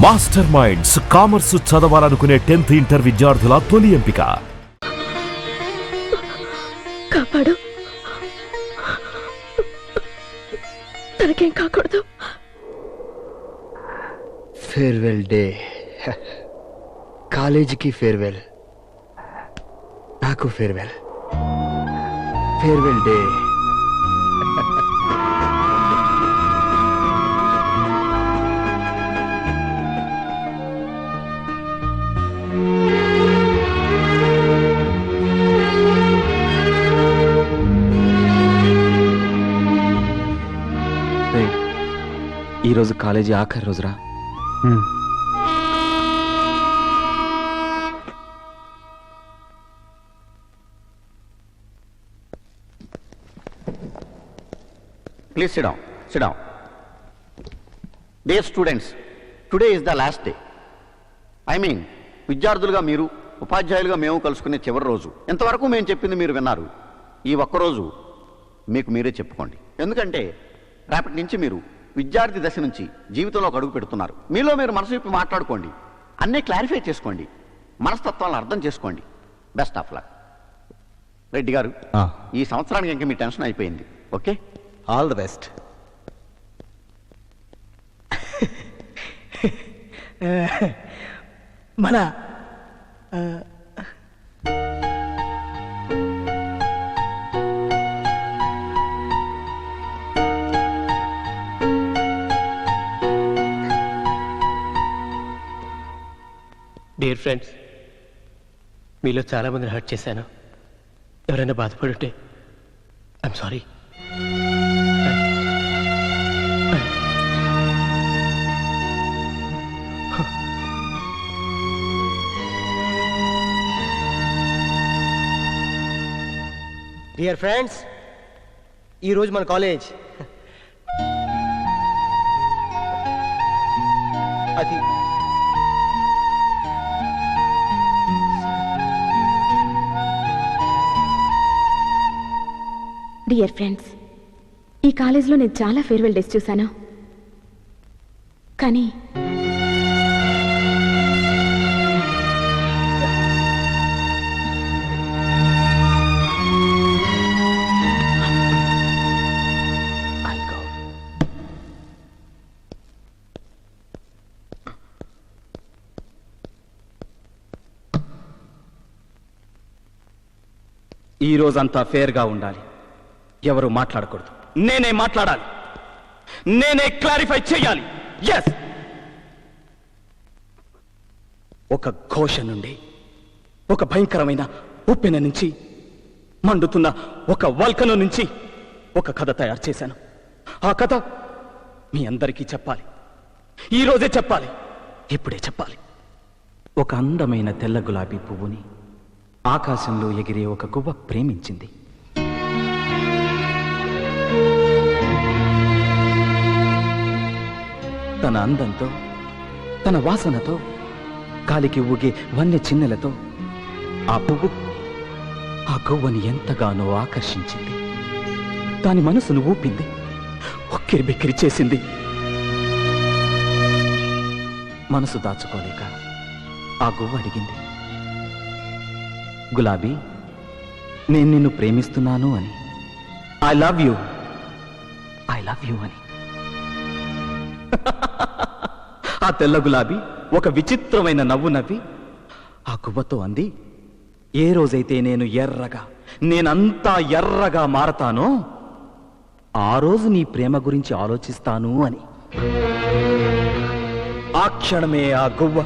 Master minds commerce చదవాలనుకునే 10th inter విద్యార్థుల తొలి ఎంపిక. కాపాడు, తనకేం కాకూడదు. ఫేర్వెల్ డే, కాలేజీకి ఫేర్వెల్, నాకు ఫేర్వెల్. Farewell day. ఈరోజు కాలేజీ ఆఖరి రోజురా. Please sit down. Sit down. Dear students, today is the last day. I mean, విద్యార్థులుగా మీరు, ఉపాధ్యాయులుగా మేము కలుసుకునే చివరి రోజు. ఎంతవరకు మేము చెప్పింది మీరు విన్నారు. ఈ ఒక్కరోజు మీకు మీరే చెప్పుకోండి. ఎందుకంటే రేపటి నుంచి మీరు విద్యార్థి దశ నుంచి జీవితంలో ఒక అడుగు పెడుతున్నారు. మీలో మీరు మనసు విప్పి మాట్లాడుకోండి, అన్నీ క్లారిఫై చేసుకోండి, మనస్తత్వాలను అర్థం చేసుకోండి. Best of luck. రెడ్డి గారు, ఈ సంవత్సరానికి ఇంకా మీ టెన్షన్ అయిపోయింది. Okay, all the best. మన డియర్ ఫ్రెండ్స్, మీలో చాలామందిని హర్ట్ చేశాను. ఎవరైనా బాధపడుంటే ఐఎమ్ సారీ. డియర్ ఫ్రెండ్స్, ఈరోజు మన కాలేజ్ అది డియర్ ఫ్రెండ్స్, ఈ కాలేజ్లో నేను చాలా ఫేర్వెల్ డేస్ చూశాను. కానీ ఈ రోజంతా ఫేర్గా ఉండాలి. ఎవరు మాట్లాడకూడదు. నేనే మాట్లాడాలి, నేనే క్లారిఫై చేయాలి. ఎస్, ఒక ఘోష నుండి, ఒక భయంకరమైన ఉప్పెన నుంచి, మండుతున్న ఒక వల్కను నుంచి ఒక కథ తయారు చేశాను. ఆ కథ మీ అందరికీ చెప్పాలి. ఈరోజే చెప్పాలి, ఇప్పుడే చెప్పాలి. ఒక అందమైన తెల్ల గులాబీ పువ్వుని ఆకాశంలో ఎగిరే ఒక గువ్వ ప్రేమించింది. తన అందంతో, తన వాసనతో, గాలికి ఊగే వన్య చిన్నెలతో ఆ పువ్వు ఆ గువ్వని ఎంతగానో ఆకర్షించింది. దాని మనసును ఊపింది, ఉక్కిరి బిక్కిరి చేసింది. మనసు దాచుకోలేక ఆ గువ్వ అడిగింది, గులాబీ, నేను నిన్ను ప్రేమిస్తున్నాను అని. I love you, I love you అని. ఆ తెల్ల గులాబీ ఒక విచిత్రమైన నవ్వు నవ్వి ఆ గువ్వతో అంది, ఏ రోజైతే నేను ఎర్రగా, నేనంతా ఎర్రగా మారతానో ఆ రోజు నీ ప్రేమ గురించి ఆలోచిస్తాను అని. ఆ క్షణమే ఆ గువ్వ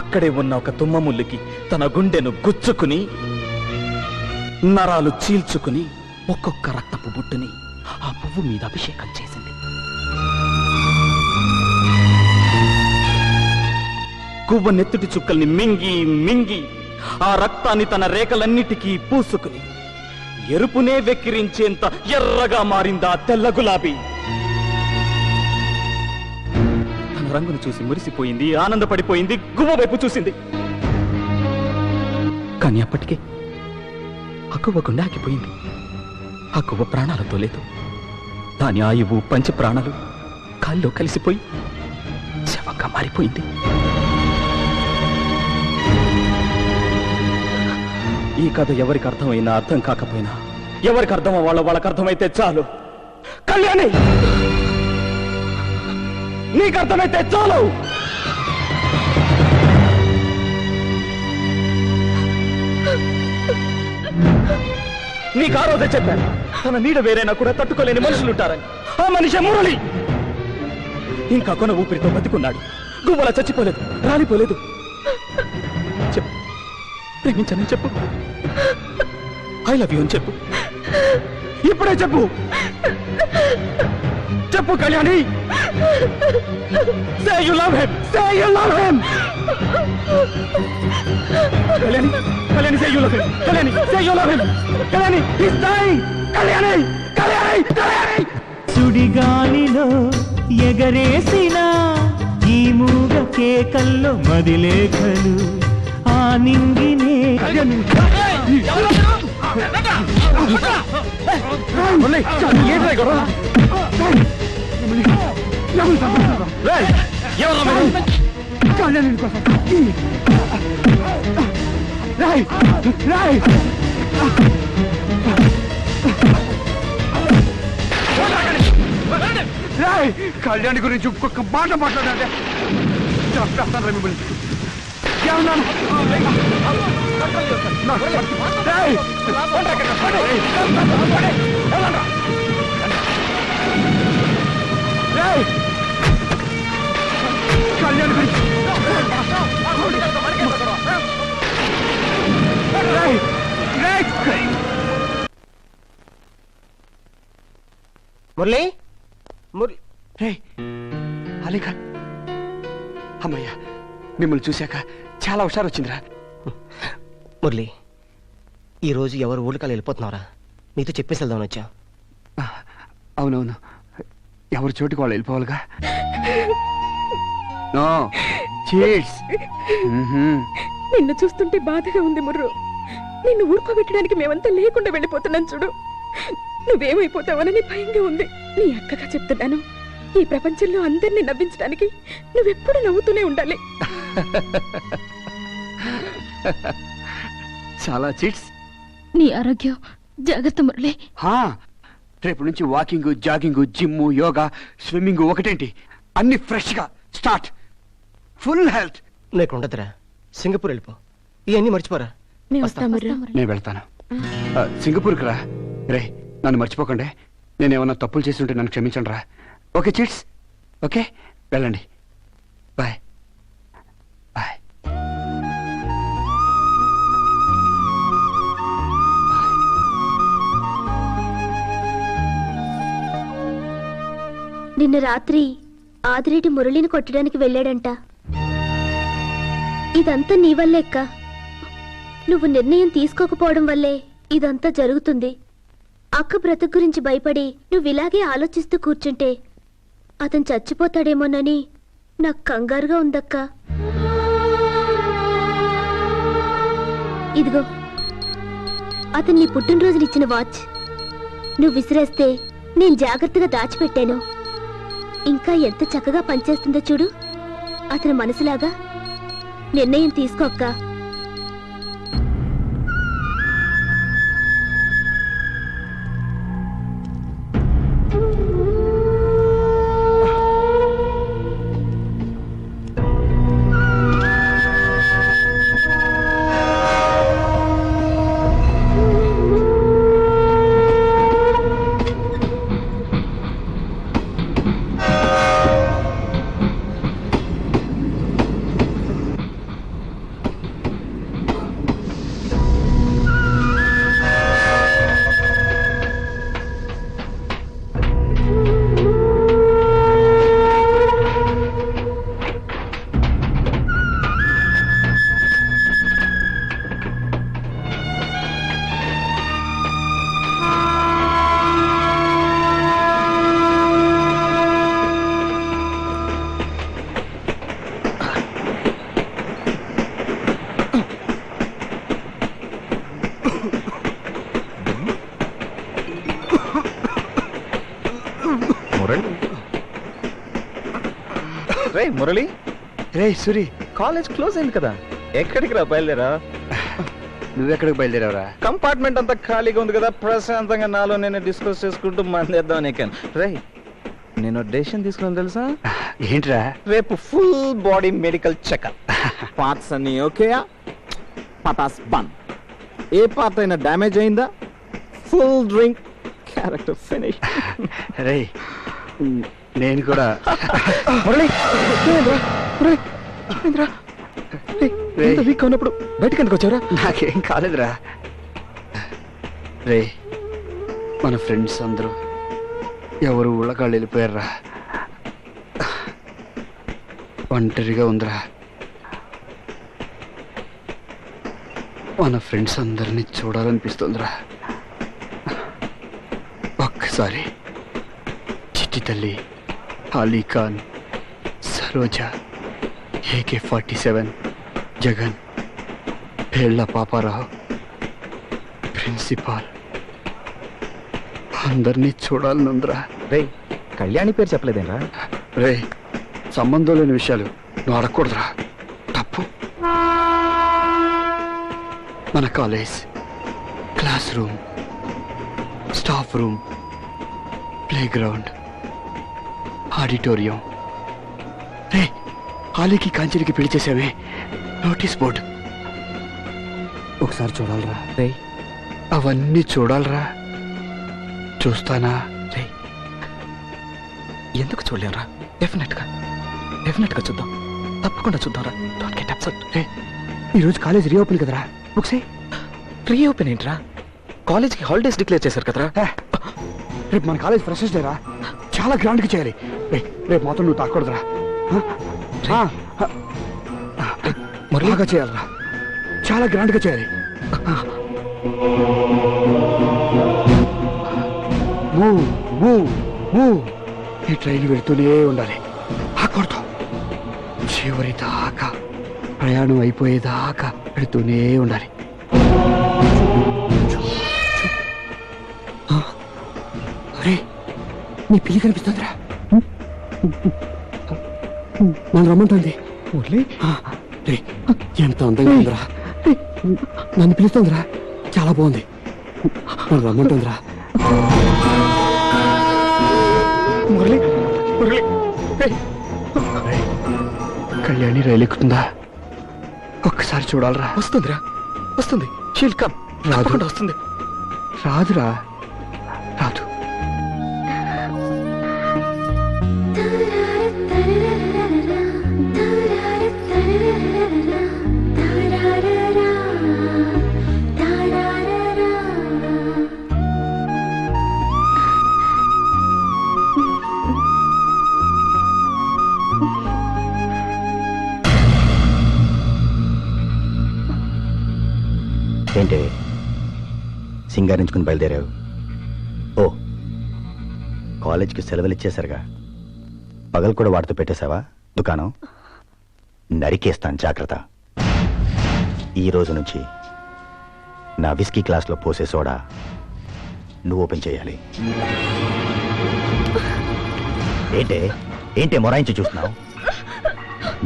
అక్కడే ఉన్న ఒక తుమ్మముల్లుకి తన గుండెను గుచ్చుకుని, నరాలు చీల్చుకుని ఒక్కొక్క రక్తపు బుట్టుని ఆ పువ్వు మీద అభిషేకం చేసింది. గువ్వ నెత్తుటి చుక్కల్ని మింగి మింగి ఆ రక్తాన్ని తన రేఖలన్నిటికీ పూసుకుని ఎరుపునే వెక్కిరించేంత ఎర్రగా మారిందా తెల్ల గులాబీ. తన రంగును చూసి మురిసిపోయింది, ఆనందపడిపోయింది, గువ్వ వైపు చూసింది. కానీ అప్పటికే ఆ గువ్వ గుండె ఆగిపోయింది. ఆ గువ్వ ప్రాణాలతో లేదు. దాని ఆయువు, పంచ ప్రాణాలు కాల్లో కలిసిపోయి శవం శాపంగా మారిపోయింది. ఈ కథ ఎవరికి అర్థమైనా అర్థం కాకపోయినా, ఎవరికి అర్థమో వాళ్ళకి అర్థమైతే చాలు. కళ్యాణి, నీకు అర్థమైతే చాలు. నీకు ఆ రోజే చెప్పాను, తన నీడ వేరైనా కూడా తట్టుకోలేని మనుషులుంటారని. ఆ మనిషి మురళి ఇంకా కొన ఊపిరితో బతికున్నాడు. గువ్వలా చచ్చిపోలేదు, రాలిపోలేదు. చెప్పు, ప్రేమించని చెప్పు. ఐ లవ్ యూ అని చెప్పు. ఇప్పుడే చెప్పు. చెప్పు Kalyani. Say you love him. Say you love him. Kalyani, Kalyani, say you love him. Kalyani, say you love him. Kalyani, he's dying. Kalyani, Kalyani, Kalyani. సుడిగాలిలో ఎగరేసిన ఈ మూగ కేకల్లో మదిలేఖలు ఆ నింగినే. కళ్యాణి, కళ్యాణి గురించి ఇంకొక మాట మాట్లాడాలి. చంపేస్తాను రా మిమ్మల్ని. కళ్యాణి గురించి మురళి, మురళి, అలీకా, అమ్మయ్యా, మిమ్మల్ని చూశాక చాలా హుషారు వచ్చిందిరా. మురళి, ఈరోజు ఎవరు ఊళ్ళకాలు వెళ్ళిపోతున్నారా? నీతో చెప్పేసి వెళ్దామని వచ్చా. అవునవును, ఎవరి చోటుకి వాళ్ళు వెళ్ళిపోవాలిగా. No cheats. నిన్ను చూస్తుంటే బాధగా ఉంది ముర్రు. నిన్ను ఊరుకోబెట్టడానికి మేమంతా లేకుండా వెళ్ళిపోతున్నాం చూడు. నువ్వేమైపోతావనని భయంగా ఉంది. నీ అక్కగా చెప్తున్నాను, ఈ ప్రపంచంలో అందరినీ నవ్వించడానికి నువ్వెప్పుడు నవ్వుతూనే ఉండాలి. చాలా చీట్స్. నీ ఆరోగ్యం జాగ్రత్త మురళి. రేపు నుంచి walking, jogging, gym, yoga, swimming ఒకటేంటి అన్ని ఫ్రెష్ గా స్టార్ట్. Full health. నీకు ఉండదురా, సింగపూర్ వెళ్ళిపో. ఇవన్నీ మర్చిపోరా. నేను వెళ్తాను సింగపూర్కి. రా రే, నన్ను మర్చిపోకండి. నేనేమన్నా తప్పులు చేసి ఉంటే నన్ను క్షమించండి రా. ఓకే చీట్స్, ఓకే, వెళ్ళండి. Bye bye. నిన్న రాత్రి ఆదిరెడ్డి మురళిని కొట్టడానికి వెళ్ళాడంట. ఇదంతా నీ వల్లే అక్క. నువ్వు నిర్ణయం తీసుకోకపోవడం వల్లే ఇదంతా జరుగుతుంది. అక్క బ్రతుకు గురించి భయపడి నువ్వు ఇలాగే ఆలోచిస్తూ కూర్చుంటే అతను చచ్చిపోతాడేమోనని నాకు కంగారుగా ఉందక్క. ఇదిగో అతను నీ పుట్టినరోజునిచ్చిన వాచ్ నువ్వు విసిరేస్తే నేను జాగ్రత్తగా దాచిపెట్టాను. ఇంకా ఎంత చక్కగా పనిచేస్తుందో చూడు. అతని మనసులాగా నిర్ణయం తీసుకోక్క. మురళి రే సూరి, కాలేజ్ క్లోజ్ అయింది కదా, ఎక్కడికి రా బయలుదేరా? నువ్వెక్కడికి బయలుదేరావురా? కంపార్ట్మెంట్ అంతా ఖాళీగా ఉంది కదా, ప్రశాంతంగా నాలో నేను డిస్కస్ చేసుకుంటూ మందేద్దాం ఎక్కాను. రే నేను డెసిషన్ తీసుకున్నాను తెలుసా? ఏంట్రా? రేపు full body medical checkup. Parts అన్ని ఓకేయా? పటాస్ బన్. ఏ పార్ట్ అయినా డ్యామేజ్ అయిందా? Full drink, character finish. రే నేను కూడా వీక్ ఉన్నప్పుడు బయటకు ఎందుకు వచ్చారా? నాకేం కాలేదురా. రే మన ఫ్రెండ్స్ అందరూ ఎవరు ఊళ్ళకాళ్ళు వెళ్ళిపోయారా? ఒంటరిగా ఉందిరా. మన ఫ్రెండ్స్ అందరినీ చూడాలనిపిస్తుందిరా. ఒక్కసారి చిట్టి తల్లి, అలీఖాన్, సరోజ, AK-47, జగన్, పేళ్ల పాపారావు, ప్రిన్సిపాల్ అందరినీ చూడాలనుందిరా. రే కళ్యాణి పేరు చెప్పలేదేనా? రే సంబంధం లేని విషయాలు నువ్వు అడగకూడదురా, తప్పు. మన college, classroom, staff room, playground, auditorium. రే హాలీకి కాంచెలికి పెళ్లి చేసావే, నోటీస్ బోర్డు ఒకసారి చూడాలరా. రే అవన్నీ చూడాలరా. చూస్తానా? రే ఎందుకు చూడలేరా? డెఫినెట్ గా చూద్దాం, తప్పకుండా చూద్దాంరా. Don't get upset. రే ఈరోజు కాలేజ్ రీఓపెన్ కదరా, బుక్సే. రీఓపెన్ ఏంట్రా? కాలేజ్కి హాలిడేస్ డిక్లేర్ చేశారు కదరా. రేపు మన కాలేజ్ ఫ్రెషర్స్ డేరా, చాలా గ్రాండ్గా చేయాలి. రేపు మాత్రం నువ్వు తాకూడదురా. బాగా చేయాలరా, చాలా గ్రాండ్గా చేయాలి. Move move move. ఈ ట్రైన్ వెళుతూనే ఉండాలి, ఆకూడదు. చివరి దాకా, ప్రయాణం అయిపోయేదాకా వెళుతూనే ఉండాలి. అరే నీ పిల్లి కనిపిస్తుందిరా, నన్ను రమ్మంటుంది. ఎంత అందంగా ఉందిరా, నన్ను పిలుస్తుందిరా, చాలా బాగుంది, నన్ను రమ్మంటుందిరా. కళ్యాణి రైలు ఎక్కుతుందా? ఒక్కసారి చూడాలరా. వస్తుందిరా, వస్తుంది. She'll come. రాదు, వస్తుంది. రాదురా, రాదు. ఏంటి సింగారించుకుని బయలుదేరావు? ఓ కాలేజ్కి సెలవులు ఇచ్చేశారుగా, పగలు కూడా వాడితో పెట్టేశావా దుకాణం? నరికేస్తాను, జాగ్రత్త. ఈ రోజు నుంచి నా విస్కీ క్లాస్లో పోసే సోడా నువ్వు ఓపెన్ చేయాలి. ఏంటే మొరాయించి చూస్తున్నావు?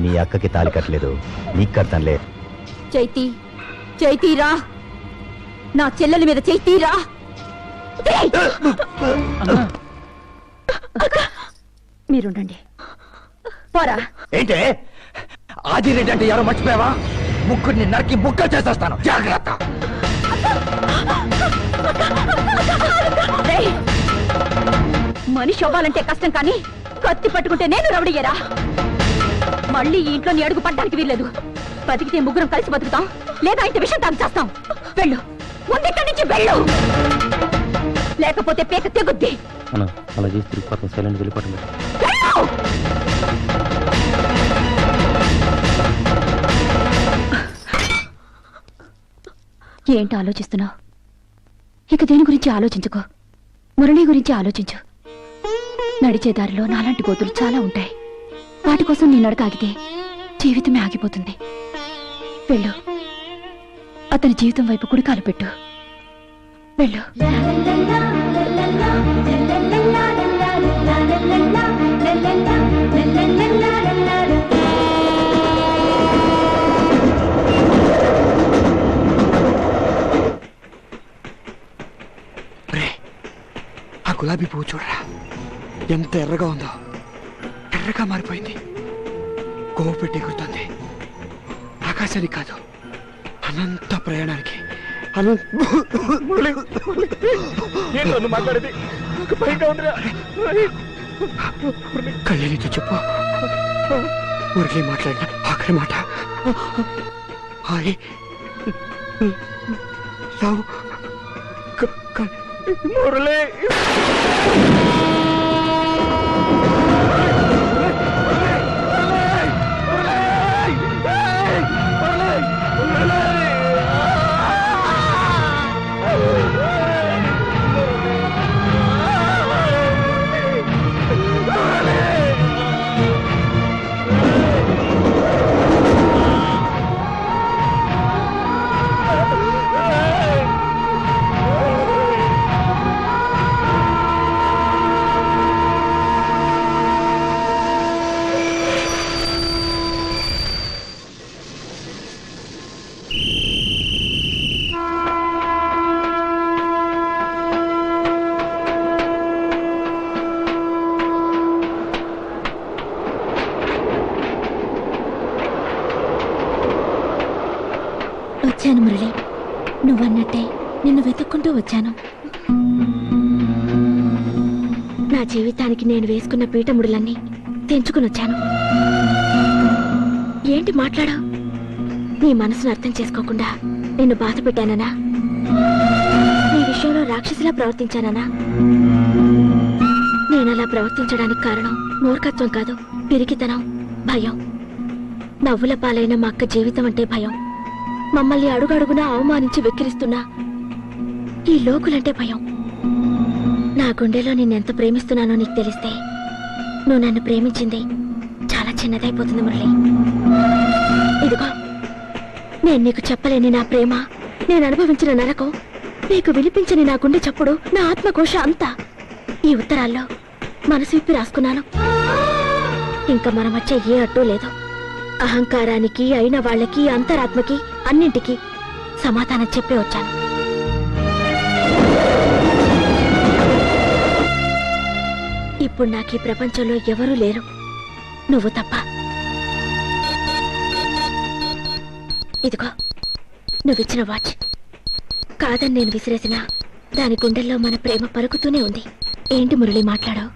నీ అక్కకి తాళి కట్టలేదు, నీకు కడతానులే. చైతీరా, నా చెల్లెల మీద చైతీరా. మీరుండండి, పోరా. ఏంటే ఆదిరెడ్డి అంటే ఎవరో మర్చిపోయావా? ముగ్గురిని నరికి ముక్కలు చేసేస్తాను, జాగ్రత్త. మనిషి అవ్వాలంటే కష్టం, కానీ కత్తి పట్టుకుంటే నేను రౌడయ్యరా. మళ్ళీ ఈ ఇంట్లో నీ అడుగు పడ్డానికి వీల్లేదు. బతికితే ముగ్గురం కలిసి బతుకుతాం, లేదా ఇంత విషయం తాగు చేస్తాం. వెళ్ళు, ముందెక్కడి నుంచి వెళ్ళు, లేకపోతే పేక తెగుద్ది. అలా చేసి తిరిగిపోతాం, సైలెంట్ వెళ్ళిపోతాం. ఏంటి ఆలోచిస్తున్నావు? ఇక దేని గురించి ఆలోచించుకో, మురళి గురించి ఆలోచించు. నడిచే దారిలో నాలాంటి గోతులు చాలా ఉంటాయి. వాటి కోసం నీ నడక ఆగితే జీవితమే ఆగిపోతుంది. వెళ్ళు, అతని జీవితం వైపు కుడికాలు పెట్టు. వెళ్ళు. గులాబీ పువ్వు చూడరా ఎంత ఎర్రగా ఉందో. ఎర్రగా మారిపోయింది. కోవ పెట్టి ఎగురుతుంది. ఆకాశానికి కాదు, అనంత ప్రయాణానికి. ఏంటో మాట్లాడేది? నాకు భయంగా ఉందిరా. కళ్యాణితో చెప్పు, మురళి మాట్లాడిన ఆఖరి మాట ఐ లవ్ మురళి. వచ్చాను మురళి, నువ్వన్నట్టే నిన్ను వెతుక్కుంటూ వచ్చాను. నా జీవితానికి నేను వేసుకున్న పీఠముడులన్నీ తెంచుకుని వచ్చాను. ఏంటి మాట్లాడావు? నీ మనసును అర్థం చేసుకోకుండా నిన్ను బాధ పెట్టాననా? నీ విషయంలో రాక్షసిలా ప్రవర్తించాననా? నేనలా ప్రవర్తించడానికి కారణం మూర్ఖత్వం కాదు, పిరికితనం, భయం. నవ్వుల పాలైన మా అక్క జీవితం అంటే భయం. మమ్మల్ని అడుగడుగునా అవమానించి వెక్కిరిస్తున్నా ఈ లోకులంటే భయం. నా గుండెలో నిన్నెంత ప్రేమిస్తున్నానో నీకు తెలిస్తే నువ్వు నన్ను ప్రేమించింది చాలా చిన్నదైపోతుంది మురళి. ఇదిగో, నేను నీకు చెప్పలేని నా ప్రేమ, నేను అనుభవించిన నరకం, నీకు వినిపించని నా గుండె చప్పుడు, నా ఆత్మకోశ అంతా ఈ ఉత్తరాల్లో మనసు విప్పి రాసుకున్నాను. ఇంకా మన మధ్య ఏ అడ్డు లేదు. అహంకారానికి, అయిన వాళ్ళకి, అంతరాత్మకి, అన్నింటికి సమాధానం చెప్పే వచ్చాను. ఇప్పుడు నాకు ఈ ప్రపంచంలో ఎవరూ లేరు, నువ్వు తప్ప. ఇదిగో, నువ్విచ్చిన వాచ్ కాదని నేను విసిరేసినా దాని గుండెల్లో మన ప్రేమ పలుకుతూనే ఉంది. ఏంటి మురళి మాట్లాడావు?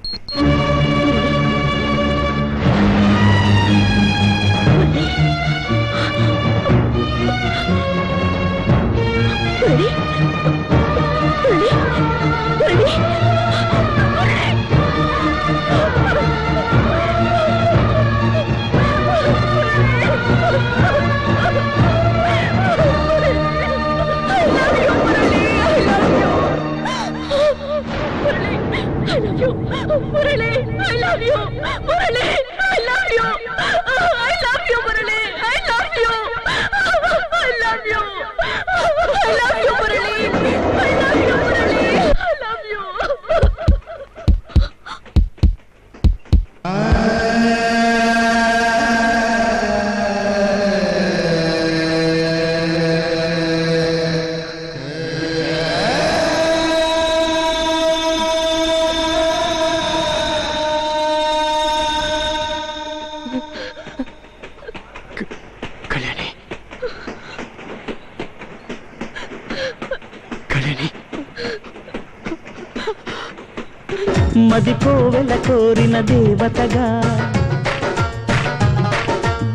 మది కోవెల కోరిన దేవతగా,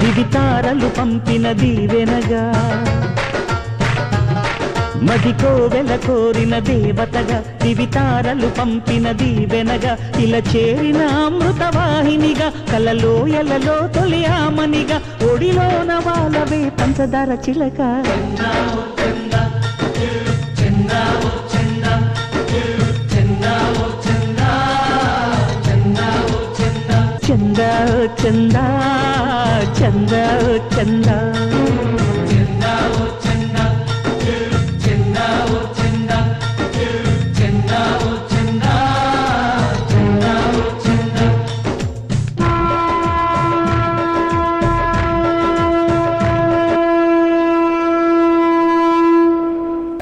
దివితారలు పంపిన దీవెనగా. మది కోవెల కోరిన దేవతగా, దివితారలు పంపిన దీవెనగా. ఇలా చేరిన అమృతవాహినిగా, కలలోయలలో తొలి ఆమనిగా. ఒడిలోన వాళ్ళవే పంచదార చిలక. చందా చందా చందా చందా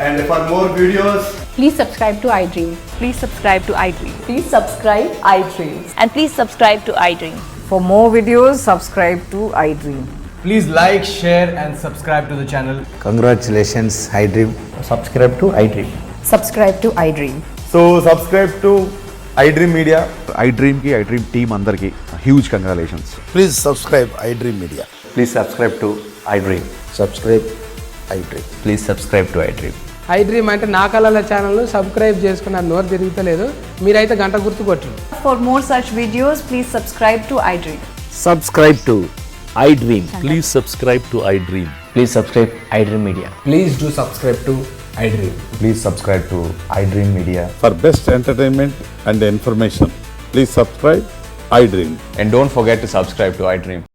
And for more videos, Please subscribe to iDream. Please subscribe to iDream. Please subscribe iDream. And please subscribe to iDream. For more videos, subscribe to iDream. Please like, share and subscribe to the channel. Congratulations, iDream. Subscribe to iDream. Subscribe to iDream. So subscribe to iDream Media. iDream కి iDream team అందరికి huge congratulations. Please subscribe iDream Media. Please subscribe to iDream. Subscribe iDream. Please subscribe to iDream. iDream అంటే నా కళల channel subscribe చేసుకున్న నోరు తిరుగుతలేదు, మీరైతే గంట గుర్తు కొట్టండి. For more such videos, please subscribe to iDream. Subscribe to iDream. Please subscribe to iDream. Please subscribe iDream Media. Please do subscribe to iDream. Please subscribe to iDream Media. For best entertainment and information, please subscribe iDream. And don't forget to subscribe to iDream.